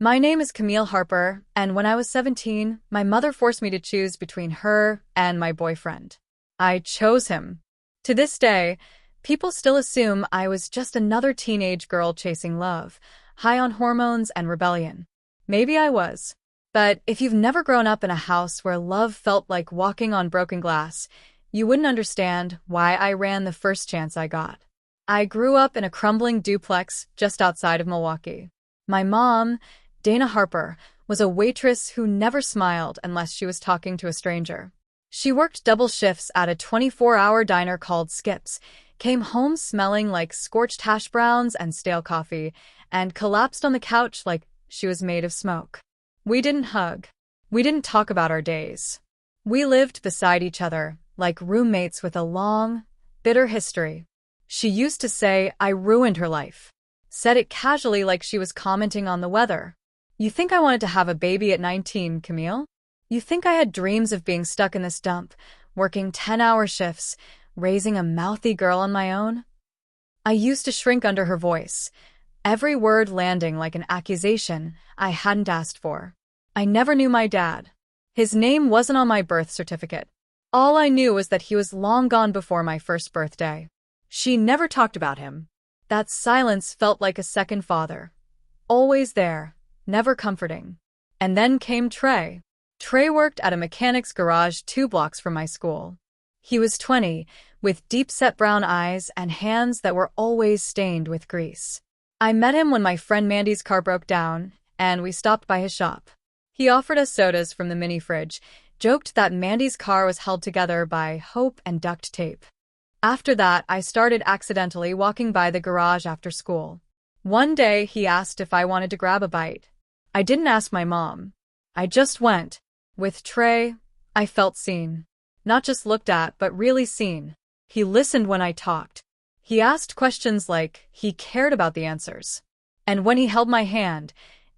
My name is Camille Harper, and when I was 17, my mother forced me to choose between her and my boyfriend. I chose him. To this day, people still assume I was just another teenage girl chasing love, high on hormones and rebellion. Maybe I was. But if you've never grown up in a house where love felt like walking on broken glass, you wouldn't understand why I ran the first chance I got. I grew up in a crumbling duplex just outside of Milwaukee. My mom, Dana Harper, was a waitress who never smiled unless she was talking to a stranger. She worked double shifts at a 24-hour diner called Skip's, came home smelling like scorched hash browns and stale coffee, and collapsed on the couch like she was made of smoke. We didn't hug. We didn't talk about our days. We lived beside each other, like roommates with a long, bitter history. She used to say I ruined her life. Said it casually like she was commenting on the weather. You think I wanted to have a baby at 19, Camille? You think I had dreams of being stuck in this dump, working 10-hour shifts, raising a mouthy girl on my own? I used to shrink under her voice, every word landing like an accusation I hadn't asked for. I never knew my dad. His name wasn't on my birth certificate. All I knew was that he was long gone before my first birthday. She never talked about him. That silence felt like a second father. Always there, never comforting. And then came Trey. Trey worked at a mechanic's garage 2 blocks from my school. He was 20, with deep-set brown eyes and hands that were always stained with grease. I met him when my friend Mandy's car broke down, and we stopped by his shop. He offered us sodas from the mini fridge, joked that Mandy's car was held together by hope and duct tape. After that, I started accidentally walking by the garage after school. One day, he asked if I wanted to grab a bite. I didn't ask my mom. I just went. With Trey, I felt seen. Not just looked at, but really seen. He listened when I talked. He asked questions like he cared about the answers. And when he held my hand,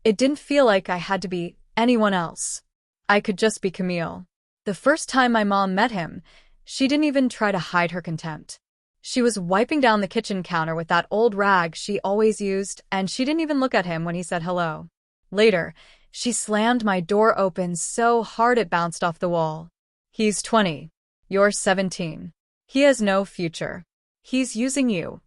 it didn't feel like I had to be anyone else. I could just be Camille. The first time my mom met him, she didn't even try to hide her contempt. She was wiping down the kitchen counter with that old rag she always used, and she didn't even look at him when he said hello. Later, she slammed my door open so hard it bounced off the wall. He's 20. You're 17. He has no future. He's using you.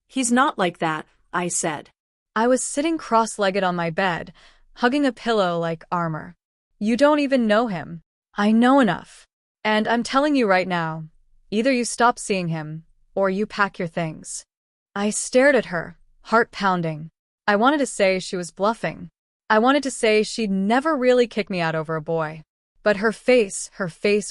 He's not like that, I said. I was sitting cross-legged on my bed, hugging a pillow like armor. You don't even know him. I know enough. And I'm telling you right now, either you stop seeing him, or you pack your things. I stared at her, heart pounding. I wanted to say she was bluffing. I wanted to say she'd never really kick me out over a boy. But her face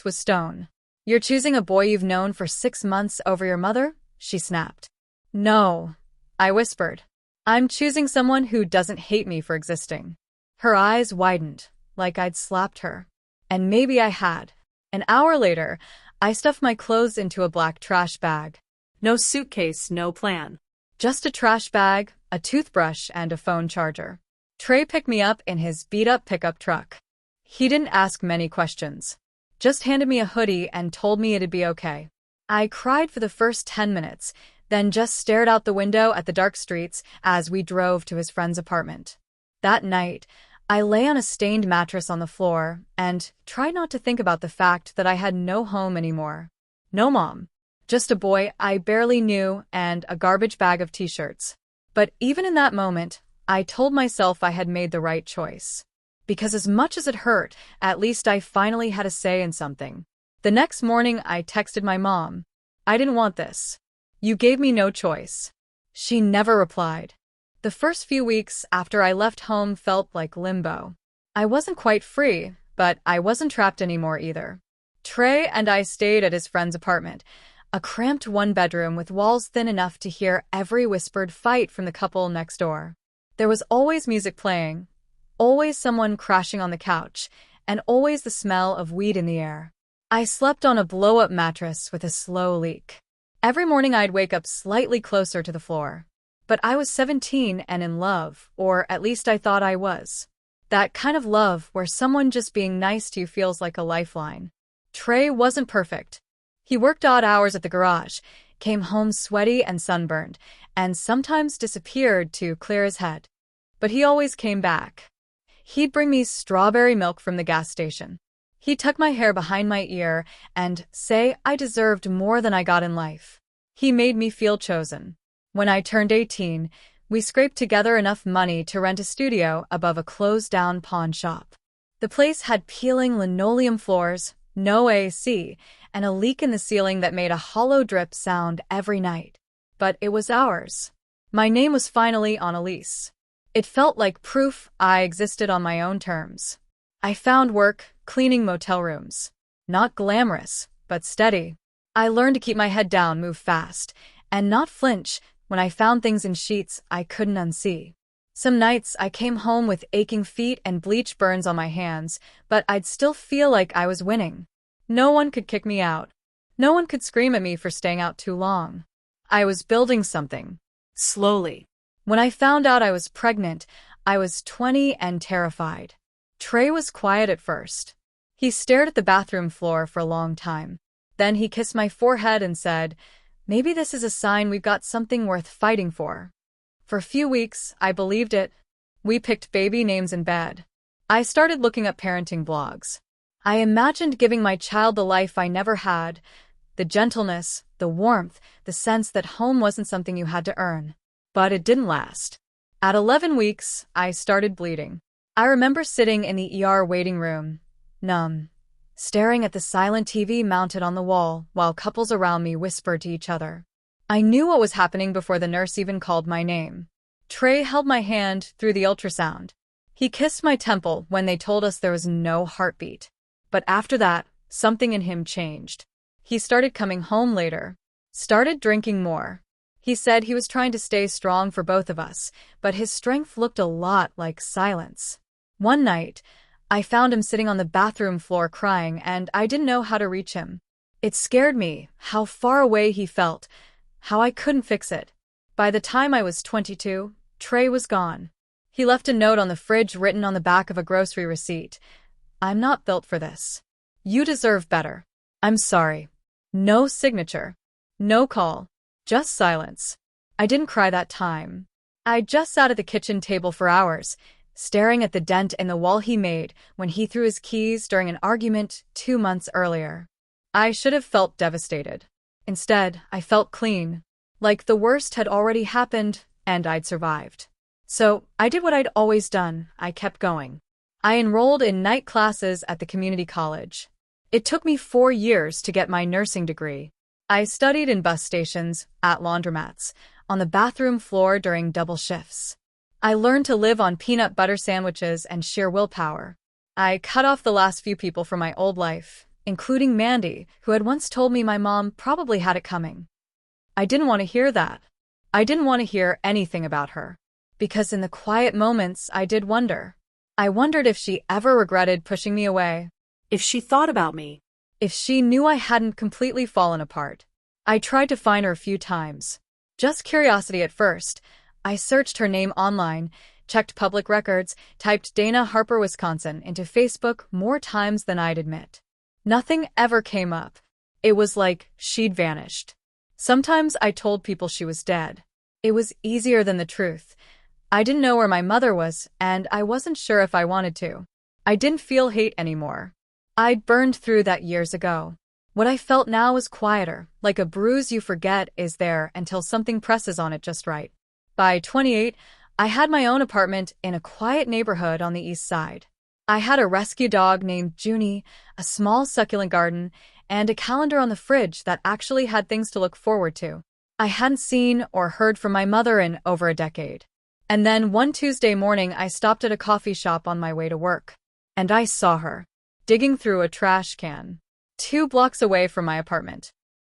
was stone. You're choosing a boy you've known for 6 months over your mother? She snapped. No, I whispered. I'm choosing someone who doesn't hate me for existing. Her eyes widened, like I'd slapped her. And maybe I had. An hour later, I stuffed my clothes into a black trash bag. No suitcase, no plan. Just a trash bag, a toothbrush, and a phone charger. Trey picked me up in his beat-up pickup truck. He didn't ask many questions. Just handed me a hoodie and told me it'd be okay. I cried for the first 10 minutes, then just stared out the window at the dark streets as we drove to his friend's apartment. That night, I lay on a stained mattress on the floor and tried not to think about the fact that I had no home anymore. No mom. Just a boy I barely knew and a garbage bag of t-shirts. But even in that moment, I told myself I had made the right choice. Because as much as it hurt, at least I finally had a say in something. The next morning, I texted my mom. I didn't want this. You gave me no choice. She never replied. The first few weeks after I left home felt like limbo. I wasn't quite free, but I wasn't trapped anymore either. Trey and I stayed at his friend's apartment, a cramped one-bedroom with walls thin enough to hear every whispered fight from the couple next door. There was always music playing, always someone crashing on the couch, and always the smell of weed in the air. I slept on a blow-up mattress with a slow leak. Every morning I'd wake up slightly closer to the floor. But I was 17 and in love, or at least I thought I was. That kind of love where someone just being nice to you feels like a lifeline. Trey wasn't perfect. He worked odd hours at the garage, came home sweaty and sunburned, and sometimes disappeared to clear his head. But he always came back. He'd bring me strawberry milk from the gas station. He'd tuck my hair behind my ear and say I deserved more than I got in life. He made me feel chosen. When I turned 18, we scraped together enough money to rent a studio above a closed-down pawn shop. The place had peeling linoleum floors, no AC, and a leak in the ceiling that made a hollow drip sound every night. But it was ours. My name was finally on a lease. It felt like proof I existed on my own terms. I found work cleaning motel rooms. Not glamorous, but steady. I learned to keep my head down, move fast, and not flinch when I found things in sheets I couldn't unsee. Some nights I came home with aching feet and bleach burns on my hands, but I'd still feel like I was winning. No one could kick me out. No one could scream at me for staying out too long. I was building something. Slowly. When I found out I was pregnant, I was 20 and terrified. Trey was quiet at first. He stared at the bathroom floor for a long time. Then he kissed my forehead and said, "Maybe this is a sign we've got something worth fighting for." For a few weeks, I believed it. We picked baby names in bed. I started looking up parenting blogs. I imagined giving my child the life I never had, the gentleness, the warmth, the sense that home wasn't something you had to earn. But it didn't last. At 11 weeks, I started bleeding. I remember sitting in the ER waiting room, numb, staring at the silent TV mounted on the wall while couples around me whispered to each other. I knew what was happening before the nurse even called my name. Trey held my hand through the ultrasound. He kissed my temple when they told us there was no heartbeat. But after that, something in him changed. He started coming home later, started drinking more. He said he was trying to stay strong for both of us, but his strength looked a lot like silence. One night, I found him sitting on the bathroom floor crying, and I didn't know how to reach him. It scared me, how far away he felt, how I couldn't fix it. By the time I was 22, Trey was gone. He left a note on the fridge written on the back of a grocery receipt. "I'm not built for this. You deserve better. I'm sorry." No signature. No call. Just silence. I didn't cry that time. I just sat at the kitchen table for hours, staring at the dent in the wall he made when he threw his keys during an argument 2 months earlier. I should have felt devastated. Instead, I felt clean, like the worst had already happened and I'd survived. So, I did what I'd always done. I kept going. I enrolled in night classes at the community college. It took me 4 years to get my nursing degree. I studied in bus stations, at laundromats, on the bathroom floor during double shifts. I learned to live on peanut butter sandwiches and sheer willpower. I cut off the last few people from my old life, including Mandy, who had once told me my mom probably had it coming. I didn't want to hear that. I didn't want to hear anything about her. Because in the quiet moments, I did wonder. I wondered if she ever regretted pushing me away. If she thought about me. If she knew I hadn't completely fallen apart. I tried to find her a few times. Just curiosity at first. I searched her name online, checked public records, typed Dana Harper, Wisconsin into Facebook more times than I'd admit. Nothing ever came up. It was like she'd vanished. Sometimes I told people she was dead. It was easier than the truth. I didn't know where my mother was, and I wasn't sure if I wanted to. I didn't feel hate anymore. I'd burned through that years ago. What I felt now was quieter, like a bruise you forget is there until something presses on it just right. By 28, I had my own apartment in a quiet neighborhood on the east side. I had a rescue dog named Junie, a small succulent garden, and a calendar on the fridge that actually had things to look forward to. I hadn't seen or heard from my mother in over a decade. And then one Tuesday morning, I stopped at a coffee shop on my way to work. And I saw her, digging through a trash can, 2 blocks away from my apartment.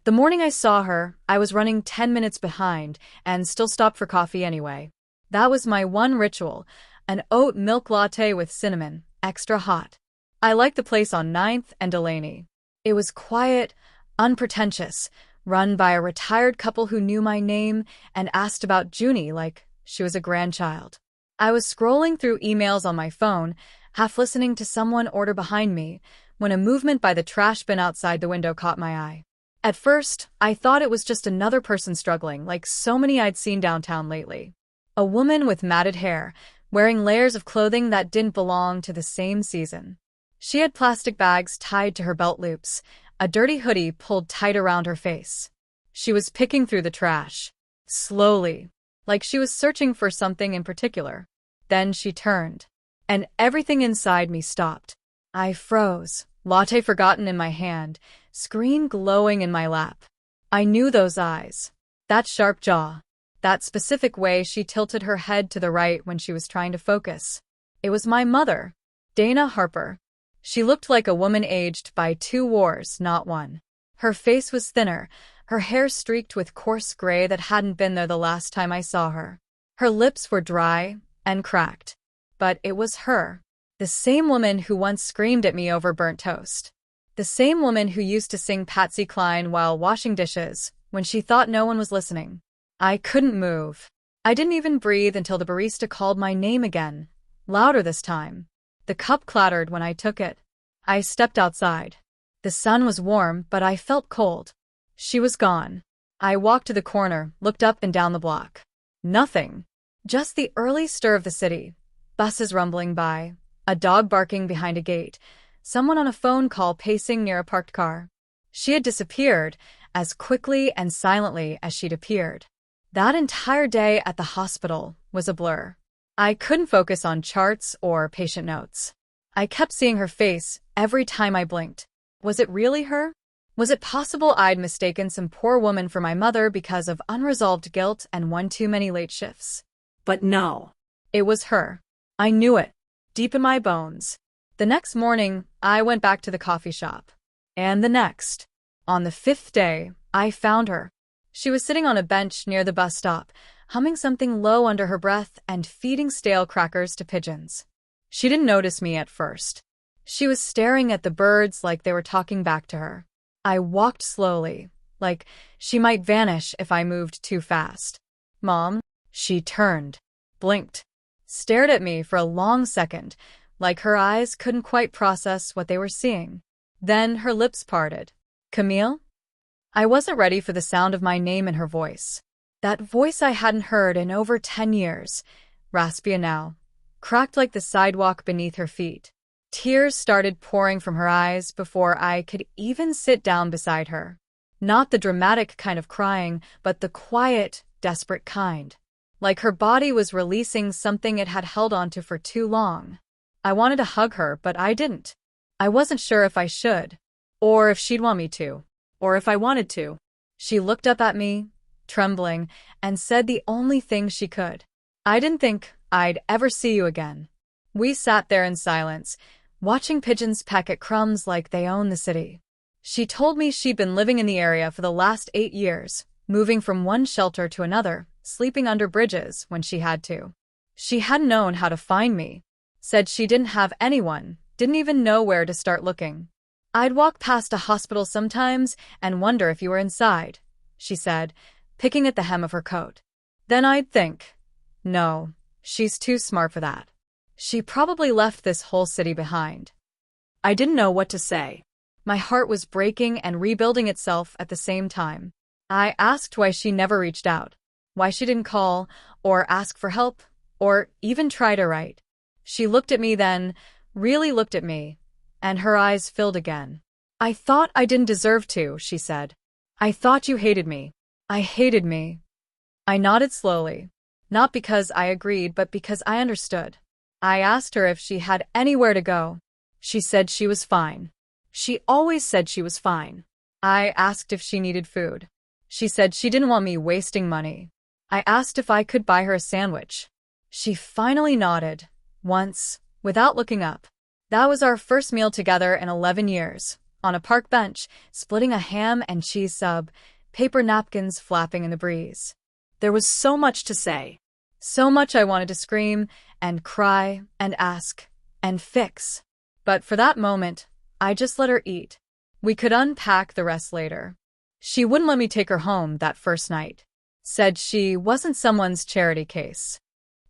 The morning I saw her, I was running 10 minutes behind and still stopped for coffee anyway. That was my one ritual, an oat milk latte with cinnamon, extra hot. I liked the place on 9th and Delaney. It was quiet, unpretentious, run by a retired couple who knew my name and asked about Junie like she was a grandchild. I was scrolling through emails on my phone, half listening to someone order behind me, when a movement by the trash bin outside the window caught my eye. At first, I thought it was just another person struggling, like so many I'd seen downtown lately. A woman with matted hair, wearing layers of clothing that didn't belong to the same season. She had plastic bags tied to her belt loops, a dirty hoodie pulled tight around her face. She was picking through the trash, slowly, like she was searching for something in particular. Then she turned, and everything inside me stopped. I froze, latte forgotten in my hand, screen glowing in my lap. I knew those eyes, that sharp jaw, that specific way she tilted her head to the right when she was trying to focus. It was my mother, Dana Harper. She looked like a woman aged by 2 wars, not one. Her face was thinner, her hair streaked with coarse gray that hadn't been there the last time I saw her. Her lips were dry and cracked. But it was her. The same woman who once screamed at me over burnt toast. The same woman who used to sing Patsy Cline while washing dishes when she thought no one was listening. I couldn't move. I didn't even breathe until the barista called my name again, louder this time. The cup clattered when I took it. I stepped outside. The sun was warm, but I felt cold. She was gone. I walked to the corner, looked up and down the block. Nothing. Just the early stir of the city. Buses rumbling by, a dog barking behind a gate, someone on a phone call pacing near a parked car. She had disappeared as quickly and silently as she'd appeared. That entire day at the hospital was a blur. I couldn't focus on charts or patient notes. I kept seeing her face every time I blinked. Was it really her? Was it possible I'd mistaken some poor woman for my mother because of unresolved guilt and one too many late shifts? But no. It was her. I knew it, deep in my bones. The next morning, I went back to the coffee shop. And the next. On the 5th day, I found her. She was sitting on a bench near the bus stop, humming something low under her breath and feeding stale crackers to pigeons. She didn't notice me at first. She was staring at the birds like they were talking back to her. I walked slowly, like she might vanish if I moved too fast. Mom? She turned, blinked, stared at me for a long second, like her eyes couldn't quite process what they were seeing. Then her lips parted. Camille? I wasn't ready for the sound of my name in her voice. That voice I hadn't heard in over 10 years, raspy now, cracked like the sidewalk beneath her feet. Tears started pouring from her eyes before I could even sit down beside her. Not the dramatic kind of crying, but the quiet, desperate kind. Like her body was releasing something it had held onto for too long. I wanted to hug her, but I didn't. I wasn't sure if I should, or if she'd want me to, Or if I wanted to. She looked up at me, trembling, and said the only thing she could. I didn't think I'd ever see you again. We sat there in silence, watching pigeons peck at crumbs like they own the city. She told me she'd been living in the area for the last 8 years, moving from one shelter to another, sleeping under bridges when she had to. She hadn't known how to find me. Said she didn't have anyone, didn't even know where to start looking. I'd walk past a hospital sometimes and wonder if you were inside, she said, picking at the hem of her coat. Then I'd think, no, she's too smart for that. She probably left this whole city behind. I didn't know what to say. My heart was breaking and rebuilding itself at the same time. I asked why she never reached out, why she didn't call, or ask for help, or even try to write. She looked at me then, really looked at me, and her eyes filled again. I thought I didn't deserve to, she said. I thought you hated me. I hated me. I nodded slowly, not because I agreed, but because I understood. I asked her if she had anywhere to go. She said she was fine. She always said she was fine. I asked if she needed food. She said she didn't want me wasting money. I asked if I could buy her a sandwich. She finally nodded, once, without looking up. That was our first meal together in 11 years, on a park bench, splitting a ham and cheese sub, paper napkins flapping in the breeze. There was so much to say. So much I wanted to scream, and cry, and ask, and fix. But for that moment, I just let her eat. We could unpack the rest later. She wouldn't let me take her home that first night. Said she wasn't someone's charity case.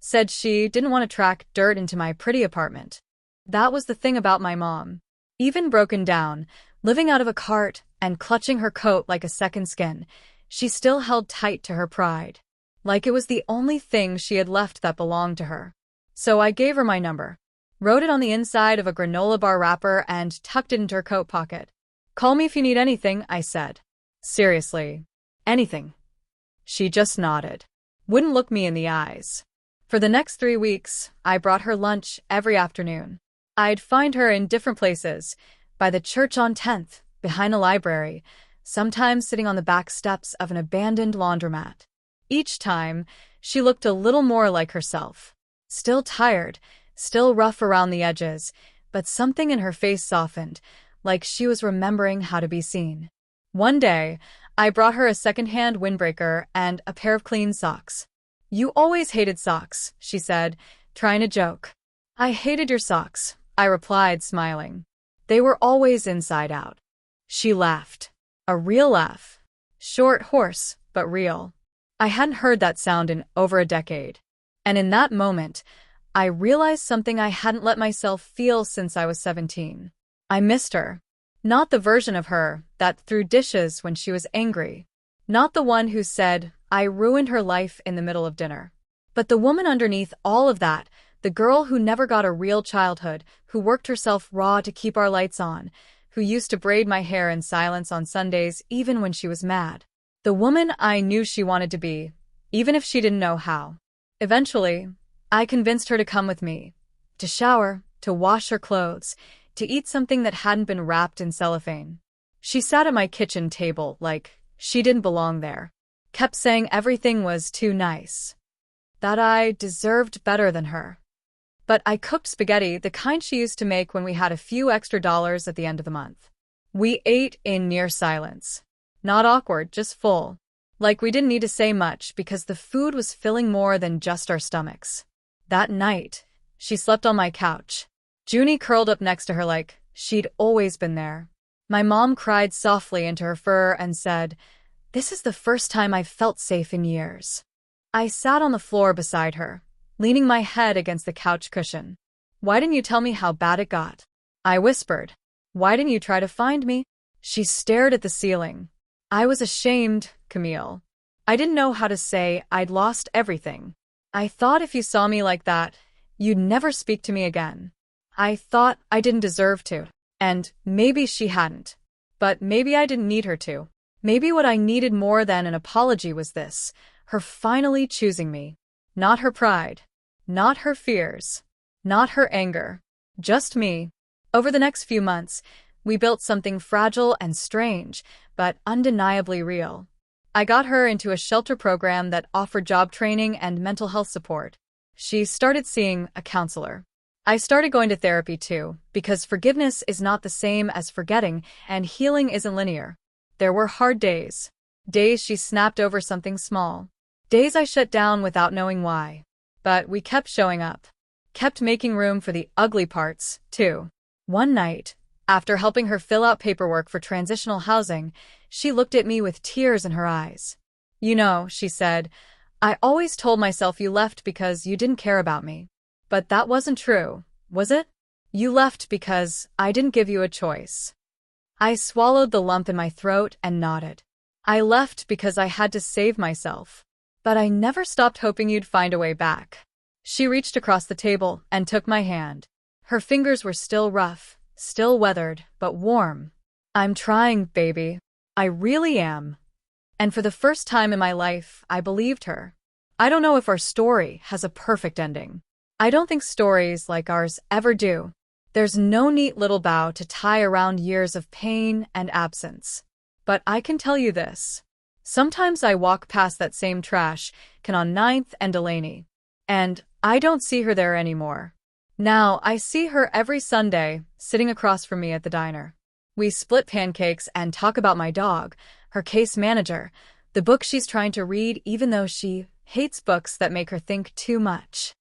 Said she didn't want to track dirt into my pretty apartment. That was the thing about my mom. Even broken down, living out of a cart, and clutching her coat like a second skin, she still held tight to her pride. Like it was the only thing she had left that belonged to her. So I gave her my number, wrote it on the inside of a granola bar wrapper, and tucked it into her coat pocket. "Call me if you need anything," I said. "Seriously, anything?" She just nodded. Wouldn't look me in the eyes. For the next 3 weeks, I brought her lunch every afternoon. I'd find her in different places, by the church on 10th, behind a library, sometimes sitting on the back steps of an abandoned laundromat. Each time, she looked a little more like herself. Still tired, still rough around the edges, but something in her face softened, like she was remembering how to be seen. One day, I brought her a secondhand windbreaker and a pair of clean socks. "You always hated socks," she said, trying to joke. "I hated your socks," I replied, smiling. "They were always inside out." She laughed. A real laugh. Short, hoarse, but real. I hadn't heard that sound in over a decade. And in that moment, I realized something I hadn't let myself feel since I was 17. I missed her. Not the version of her that threw dishes when she was angry. Not the one who said, "I ruined her life" in the middle of dinner. But the woman underneath all of that, the girl who never got a real childhood, who worked herself raw to keep our lights on, who used to braid my hair in silence on Sundays even when she was mad. The woman I knew she wanted to be, even if she didn't know how. Eventually, I convinced her to come with me. To shower, to wash her clothes, to eat something that hadn't been wrapped in cellophane. She sat at my kitchen table like she didn't belong there. Kept saying everything was too nice. That I deserved better than her. But I cooked spaghetti, the kind she used to make when we had a few extra dollars at the end of the month. We ate in near silence. Not awkward, just full. Like we didn't need to say much because the food was filling more than just our stomachs. That night, she slept on my couch. Junie curled up next to her like she'd always been there. My mom cried softly into her fur and said, "This is the first time I've felt safe in years." I sat on the floor beside her, leaning my head against the couch cushion. "Why didn't you tell me how bad it got?" I whispered. "Why didn't you try to find me?" She stared at the ceiling. I was ashamed, Camille. I didn't know how to say I'd lost everything. I thought if you saw me like that, you'd never speak to me again. I thought I didn't deserve to. And maybe she hadn't. But maybe I didn't need her to. Maybe what I needed more than an apology was this, her finally choosing me. Not her pride. Not her fears. Not her anger. Just me. Over the next few months, we built something fragile and strange, but undeniably real. I got her into a shelter program that offered job training and mental health support. She started seeing a counselor. I started going to therapy too, because forgiveness is not the same as forgetting, and healing isn't linear. There were hard days. Days she snapped over something small. Days I shut down without knowing why. But we kept showing up. Kept making room for the ugly parts, too. One night, after helping her fill out paperwork for transitional housing, she looked at me with tears in her eyes. "You know," she said, "I always told myself you left because you didn't care about me. But that wasn't true, was it? You left because I didn't give you a choice." I swallowed the lump in my throat and nodded. "I left because I had to save myself. But I never stopped hoping you'd find a way back." She reached across the table and took my hand. Her fingers were still rough, still weathered, but warm. "I'm trying, baby. I really am." And for the first time in my life, I believed her. I don't know if our story has a perfect ending. I don't think stories like ours ever do. There's no neat little bow to tie around years of pain and absence. But I can tell you this. Sometimes I walk past that same trash can on 9th and Delaney. And I don't see her there anymore. Now I see her every Sunday, sitting across from me at the diner. We split pancakes and talk about my dog, her case manager, the book she's trying to read even though she hates books that make her think too much.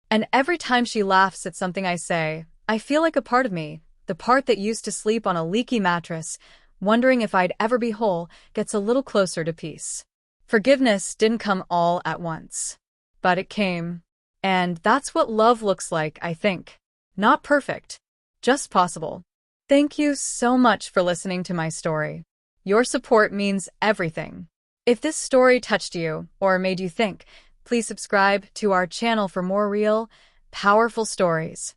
And every time she laughs at something I say, I feel like a part of me, the part that used to sleep on a leaky mattress, wondering if I'd ever be whole, gets a little closer to peace. Forgiveness didn't come all at once. But it came. And that's what love looks like, I think. Not perfect. Just possible. Thank you so much for listening to my story. Your support means everything. If this story touched you or made you think, please subscribe to our channel for more real, powerful stories.